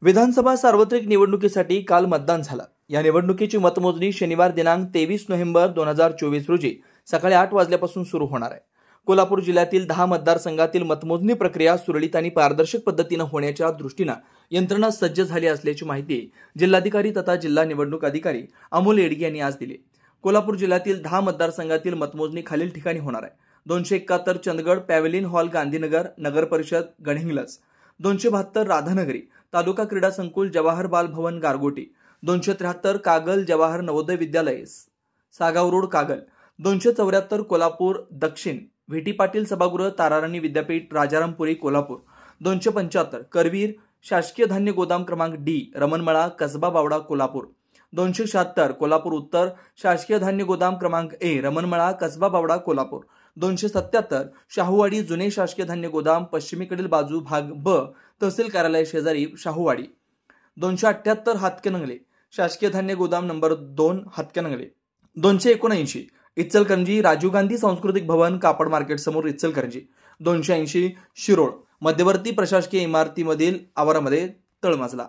विधानसभा सार्वत्रिक निवडणुकीसाठी काल मतदान झालं। या निवडणुकीची मतमोजणी शनिवार दिनांक 23 नोव्हेंबर 2024 रोजी सकाळी 8 वाजल्यापासून सुरू होणार आहे। कोल्हापूर जिल्ह्यातील 10 मतदारसंघातील मतमोजणी प्रक्रिया सुरळीत आणि पारदर्शक पद्धतीने होण्याच्या दृष्टीने यंत्रणा सज्ज झाली असल्याची माहिती जिल्हाधिकारी तथा जिल्हा निवडणूक अधिकारी अमोल येडगे यांनी आज दिली। कोल्हापूर जिल्ह्यातील 10 मतदारसंघातील मतमोजणी खालील ठिकाणी होणार आहे। 271 चंदगड पॅव्हेलियन हॉल गांधीनगर नगर परिषद गडहिंग्लज, 272 राधानगरी तालुका क्रीडा संकुल जवाहर बाल भवन गारगोटी, 273 कागल जवाहर नवोदय विद्यालय सागाव रोड कागल, 274 कोल्हापूर दक्षिण व्हीटी पाटील सभागृह ताराराणी विद्यापीठ राजारामपुरी कोल्हापूर, 275 करवीर शासकीय धान्य गोदाम क्रमांक डी रमणमळा कसबा बावडा कोल्हापूर, 276 कोल्हापूर उत्तर शासकीय धान्य गोदाम क्रमांक ए रमणमळा कसबा बावडा कोल्हापूर, 277 शाहूवाडी जुने शासकीय धान्य गोदाम पश्चिमेकडील बाजू भाग ब तहसील कार्यालय शेजारी शाहूवाडी, 278 हातकणंगले शासकीय धान्य गोदाम नंबर 2 हातकणंगले, 279 इचलकरंजी राजीव गांधी सांस्कृतिक भवन कापड मार्केट समोर इचलकरंजी, 280 शिरोळ मध्यवर्ती प्रशासकीय इमारतीमधील आवारामध्ये तळमजला।